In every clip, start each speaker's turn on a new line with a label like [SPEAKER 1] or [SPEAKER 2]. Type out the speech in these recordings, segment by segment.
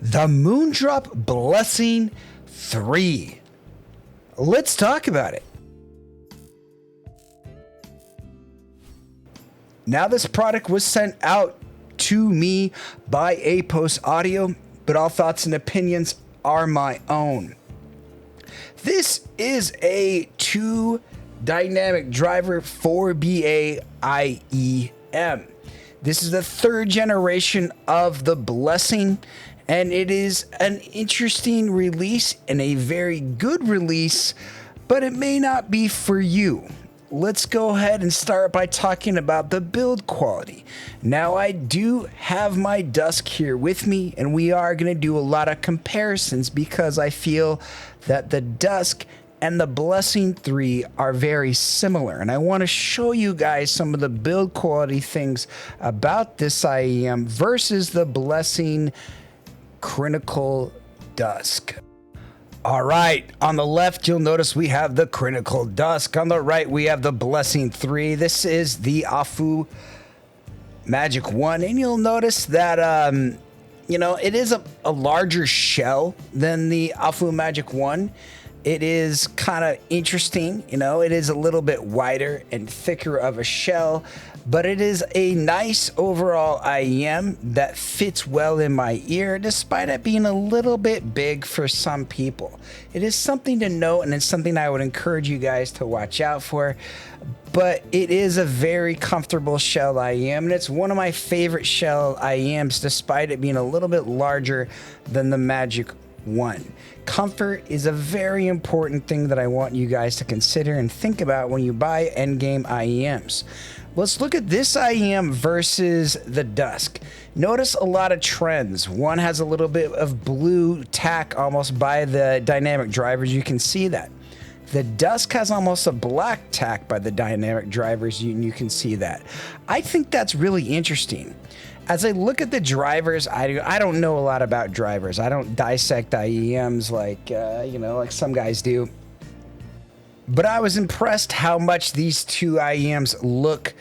[SPEAKER 1] The Moondrop Blessing 3. Let's talk about it. Now, this product was sent out to me by Apos Audio, but all thoughts and opinions are my own. This is a 2 dynamic driver 4BA IEM. This is the 3rd generation of the Blessing, and it is an interesting release and a very good release, but it may not be for you. Let's go ahead and start by talking about the build quality. Now, I do have my Dusk here with me, and we are going to do a lot of comparisons because I feel that the Dusk and the Blessing 3 are very similar, and I want to show you guys some of the build quality things about this IEM versus the Blessing Critical Dusk. All right, on the left, you'll notice we have the Critical Dusk. On the right, we have the Blessing 3. This is the Afu Magic 1, and you'll notice that, it is a larger shell than the Afu Magic 1. It is kind of interesting, it is a little bit wider and thicker of a shell, but it is a nice overall IEM that fits well in my ear, despite it being a little bit big for some people. It is something to note, and it's something I would encourage you guys to watch out for, but it is a very comfortable shell IEM, and it's one of my favorite shell IEMs, despite it being a little bit larger than the Magic 1. Comfort is a very important thing that I want you guys to consider and think about when you buy endgame IEMs. Let's look at this IEM versus the Dusk. Notice a lot of trends. One has a little bit of blue tack almost by the dynamic drivers. You can see that. The Dusk has almost a black tack by the dynamic drivers. You can see that. I think that's really interesting. As I look at the drivers, I don't know a lot about drivers. I don't dissect IEMs like some guys do. But I was impressed how much these two IEMs look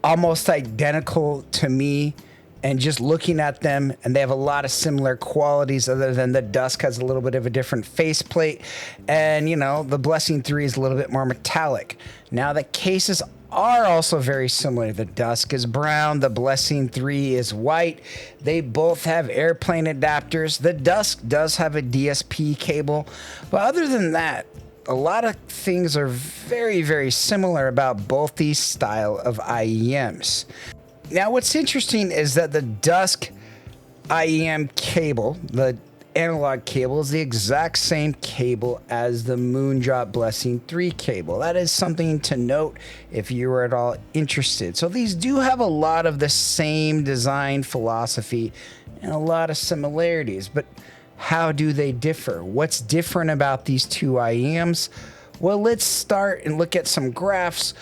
[SPEAKER 1] almost identical to me. And just looking at them, and they have a lot of similar qualities other than the Dusk has a little bit of a different faceplate. And, the Blessing 3 is a little bit more metallic. Now, the cases are also very similar. The Dusk is brown, the Blessing 3 is white. They both have airplane adapters. The Dusk does have a DSP cable. But other than that, a lot of things are very, very similar about both these style of IEMs. Now, what's interesting is that the Dusk IEM cable, the analog cable, is the exact same cable as the Moondrop Blessing 3 cable. That is something to note if you were at all interested. So these do have a lot of the same design philosophy and a lot of similarities, but how do they differ? What's different about these two IEMs? Well, let's start and look at some graphs.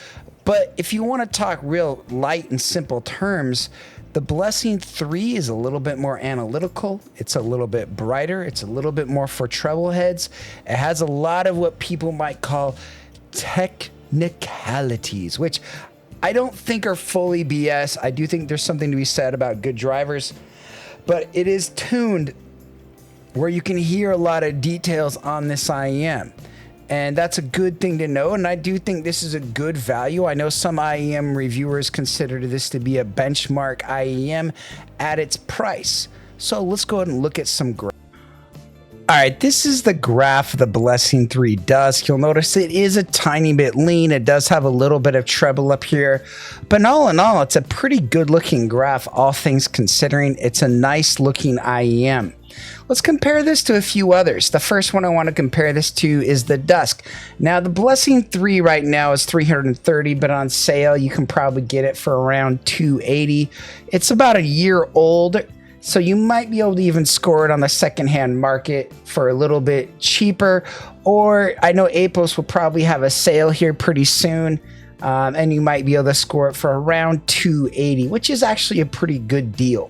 [SPEAKER 1] But if you want to talk real light and simple terms, the Blessing 3 is a little bit more analytical. It's a little bit brighter. It's a little bit more for treble heads. It has a lot of what people might call technicalities, which I don't think are fully BS. I do think there's something to be said about good drivers, but it is tuned where you can hear a lot of details on this IEM. And that's a good thing to know, and I do think this is a good value. I know some IEM reviewers consider this to be a benchmark IEM at its price. So let's go ahead and look at some graphs. All right, this is the graph the Blessing 3 Dusk. You'll notice it is a tiny bit lean. It does have a little bit of treble up here. But all in all, it's a pretty good looking graph, all things considering. It's a nice looking IEM. Let's compare this to a few others. The first one I want to compare this to is the Dusk. Now, the Blessing 3 right now is $330, but on sale, you can probably get it for around $280. It's about a year old, so you might be able to even score it on the secondhand market for a little bit cheaper. Or I know Apos will probably have a sale here pretty soon, and you might be able to score it for around $280, which is actually a pretty good deal.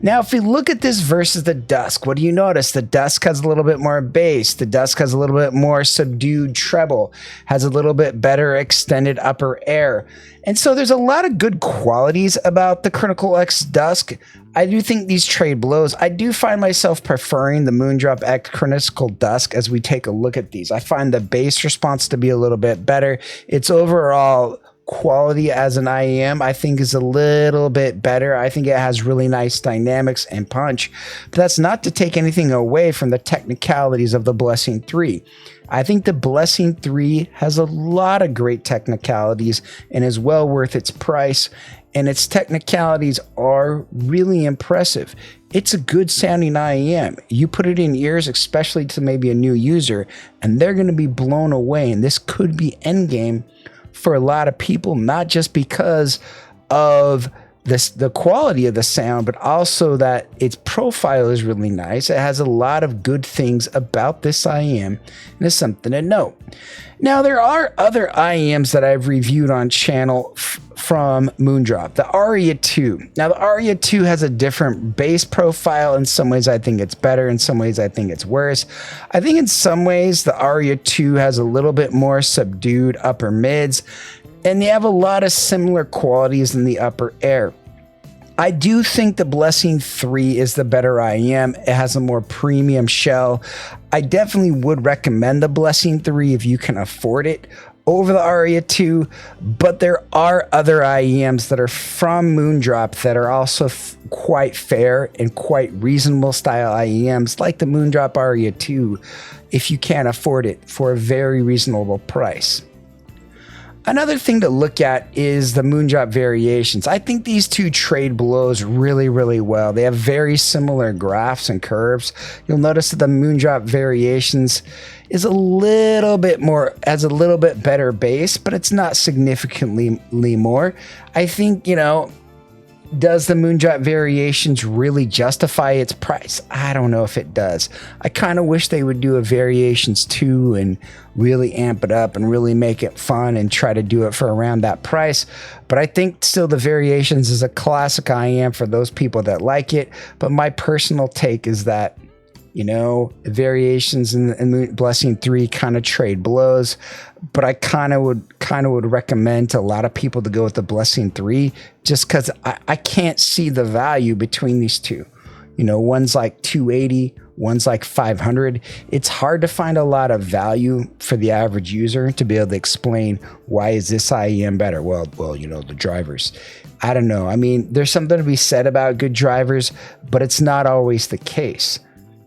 [SPEAKER 1] Now, if we look at this versus the Dusk, what do you notice? The Dusk has a little bit more bass. The Dusk has a little bit more subdued treble, has a little bit better extended upper air. And so there's a lot of good qualities about the Critical X Dusk. I do think these trade blows. I do find myself preferring the Moondrop X Critical Dusk as we take a look at these. I find the bass response to be a little bit better. Its overall quality as an IEM, I think, is a little bit better. I think it has really nice dynamics and punch, but that's not to take anything away from the technicalities of the Blessing 3. I think the Blessing 3 has a lot of great technicalities and is well worth its price, and its technicalities are really impressive. It's a good sounding IEM. You put it in ears, especially to maybe a new user, and they're going to be blown away, and this could be endgame for a lot of people, not just because of the quality of the sound, but also that its profile is really nice. It has a lot of good things about this IEM, and it's something to note. Now, there are other IEMs that I've reviewed on channel from Moondrop. The Aria 2. Now, the Aria 2 has a different bass profile. In some ways, I think it's better. In some ways, I think it's worse. I think in some ways, the Aria 2 has a little bit more subdued upper mids, and they have a lot of similar qualities in the upper air. I do think the Blessing 3 is the better IEM. It has a more premium shell. I definitely would recommend the Blessing 3 if you can afford it over the Aria 2, but there are other IEMs that are from Moondrop that are also quite fair and quite reasonable style IEMs, like the Moondrop Aria 2, if you can't afford it for a very reasonable price. Another thing to look at is the Moondrop Variations. I think these two trade blows really, really well. They have very similar graphs and curves. You'll notice that the Moondrop Variations is a little bit more, has a little bit better bass, but it's not significantly more. I think, does the Moondrop Variations really justify its price? I don't know if it does. I kind of wish they would do a Variations 2 and really amp it up and really make it fun and try to do it for around that price. But I think still the Variations is a classic IEM for those people that like it. But my personal take is that, Variations and Blessing 3 kind of trade blows, but I kind of would recommend to a lot of people to go with the Blessing 3 just because I can't see the value between these two. One's like 280, one's like 500. It's hard to find a lot of value for the average user to be able to explain why is this IEM better. Well, the drivers. I don't know. I mean, there's something to be said about good drivers, but it's not always the case.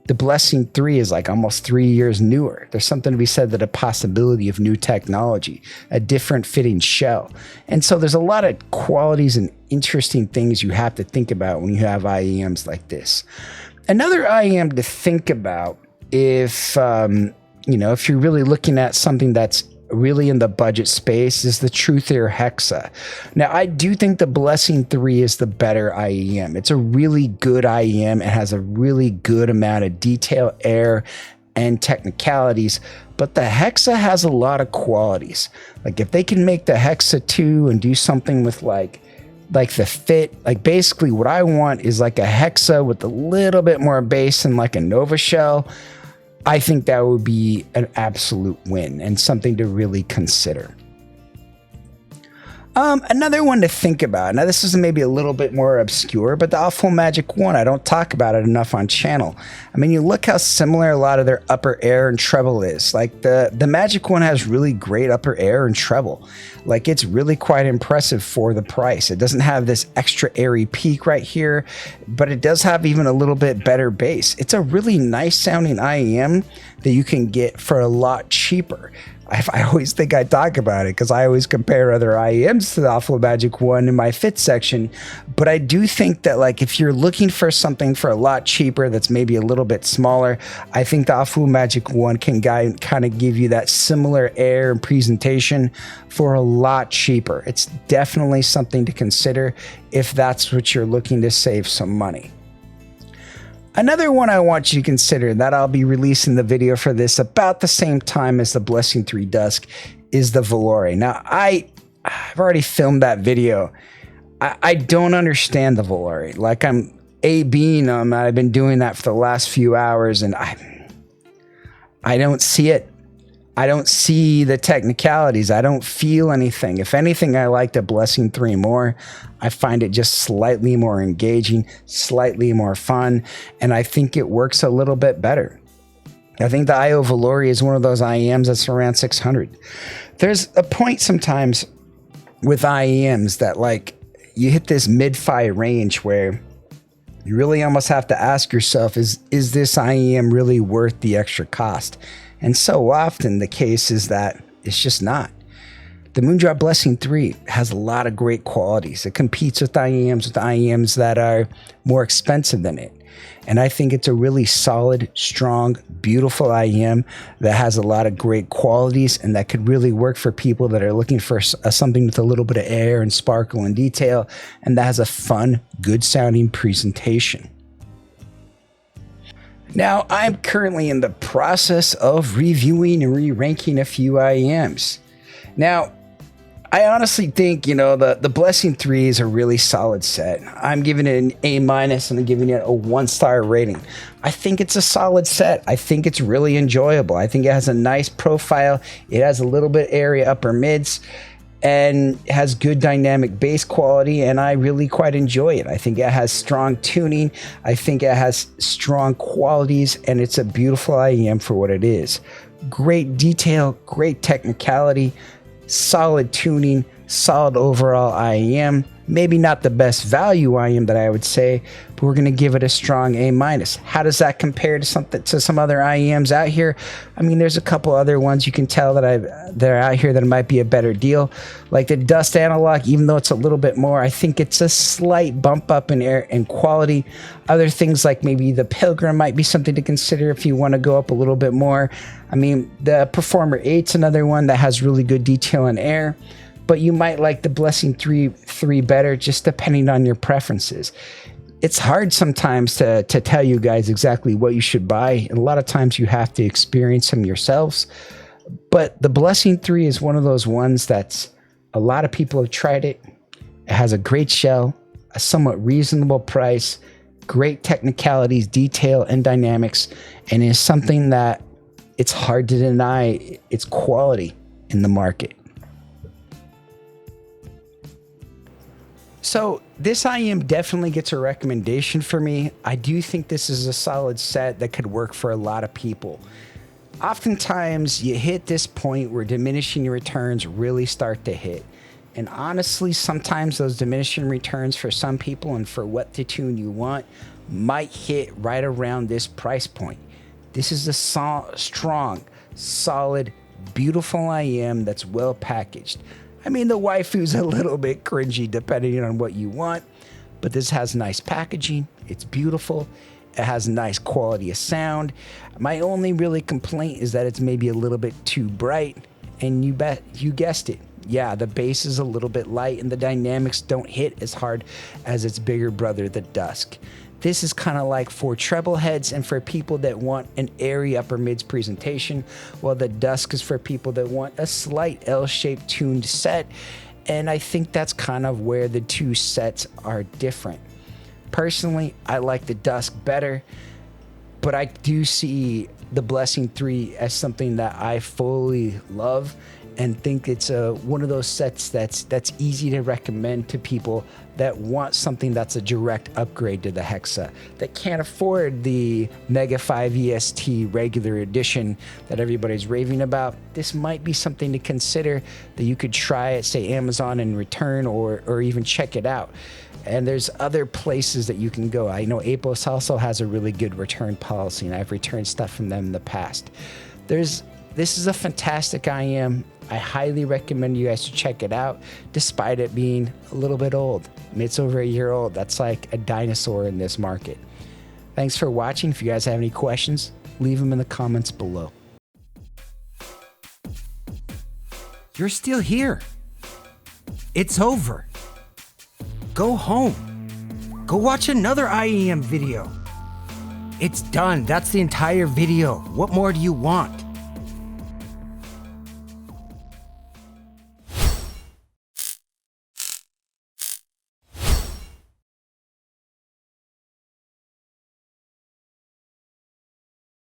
[SPEAKER 1] The Blessing 3 is like almost 3 years newer. There's something to be said that a possibility of new technology, a different fitting shell. And so there's a lot of qualities and interesting things you have to think about when you have IEMs like this. Another IEM to think about if you're really looking at something that's really in the budget space is the Truthier Hexa. Now, I do think the Blessing 3 is the better IEM. It's a really good IEM. It has a really good amount of detail, air, and technicalities, but the Hexa has a lot of qualities. Like if they can make the Hexa 2 and do something with like the fit, like basically what I want is like a Hexa with a little bit more bass and like a Nova shell. I think that would be an absolute win and something to really consider. Another one to think about. Now, this is maybe a little bit more obscure, but the Awful Magic 1, I don't talk about it enough on channel. I mean, you look how similar a lot of their upper air and treble is. Like the Magic 1 has really great upper air and treble. Like it's really quite impressive for the price. It doesn't have this extra airy peak right here, but it does have even a little bit better bass. It's a really nice sounding IEM that you can get for a lot cheaper. I always think I talk about it because I always compare other IEMs to the Awful Magic 1 in my fit section. But I do think that like if you're looking for something for a lot cheaper that's maybe a little bit smaller, I think the Awful Magic 1 can kind of give you that similar air and presentation for a lot cheaper. It's definitely something to consider if that's what you're looking to save some money. Another one I want you to consider that I'll be releasing the video for this about the same time as the Blessing 3 Dusk is the Valore. Now, I've already filmed that video. I don't understand the Valore. Like A-B'ing them. I've been doing that for the last few hours, and I don't see it. I don't see the technicalities. I don't feel anything. If anything, I like the Blessing 3 more. I find it just slightly more engaging, slightly more fun, and I think it works a little bit better. I think the IO Valori is one of those IEMs that's around 600. There's a point sometimes with IEMs that, like, you hit this mid-fi range where you really almost have to ask yourself, is this IEM really worth the extra cost? And so often the case is that it's just not. The Moondrop Blessing 3 has a lot of great qualities. It competes with IEMs that are more expensive than it. And I think it's a really solid, strong, beautiful IEM that has a lot of great qualities and that could really work for people that are looking for something with a little bit of air and sparkle and detail, and that has a fun, good sounding presentation. Now, I'm currently in the process of reviewing and re-ranking a few IEMs. Now, I honestly think, the Blessing 3 is a really solid set. I'm giving it an A- and I'm giving it a 1-star rating. I think it's a solid set. I think it's really enjoyable. I think it has a nice profile. It has a little bit airy upper mids and has good dynamic bass quality, and I really quite enjoy it. I think it has strong tuning. I think it has strong qualities, and it's a beautiful IEM for what it is. Great detail, great technicality, solid tuning, solid overall IEM. Maybe not the best value IEM that I would say, but we're going to give it a strong A-. How does that compare to some other IEMs out here? I mean, there's a couple other ones you can tell that are out here that might be a better deal. Like the Dust Analog, even though it's a little bit more, I think it's a slight bump up in air and quality. Other things like maybe the Pilgrim might be something to consider if you want to go up a little bit more. I mean, the Performer 8's another one that has really good detail and air, but you might like the Blessing 3 better, just depending on your preferences. It's hard sometimes to tell you guys exactly what you should buy. And a lot of times you have to experience them yourselves. But the Blessing 3 is one of those ones that's a lot of people have tried it. It has a great shell, a somewhat reasonable price, great technicalities, detail, and dynamics, and is something that it's hard to deny its quality in the market. So this IEM definitely gets a recommendation for me. I do think this is a solid set that could work for a lot of people. Oftentimes you hit this point where diminishing returns really start to hit. And honestly, sometimes those diminishing returns for some people and for what the tune you want might hit right around this price point. This is a strong, solid, beautiful IEM that's well packaged. I mean, the waifu's a little bit cringy depending on what you want, but this has nice packaging. It's beautiful. It has nice quality of sound. My only really complaint is that it's maybe a little bit too bright, and you guessed it. Yeah, the bass is a little bit light and the dynamics don't hit as hard as its bigger brother, the Dusk. This is kind of like for treble heads and for people that want an airy upper mids presentation, while the Dusk is for people that want a slight L-shaped tuned set. And I think that's kind of where the two sets are different. Personally, I like the Dusk better, but I do see the Blessing 3 as something that I fully love and think it's one of those sets that's easy to recommend to people that want something that's a direct upgrade to the Hexa, that can't afford the Mega 5 EST regular edition that everybody's raving about. This might be something to consider, that you could try at, say, Amazon and return, or even check it out. And there's other places that you can go. I know Apos also has a really good return policy, and I've returned stuff from them in the past. This is a fantastic IEM. I highly recommend you guys to check it out, despite it being a little bit old. I mean, it's over a year old. That's like a dinosaur in this market. Thanks for watching. If you guys have any questions, leave them in the comments below. You're still here. It's over. Go home. Go watch another IEM video. It's done. That's the entire video. What more do you want?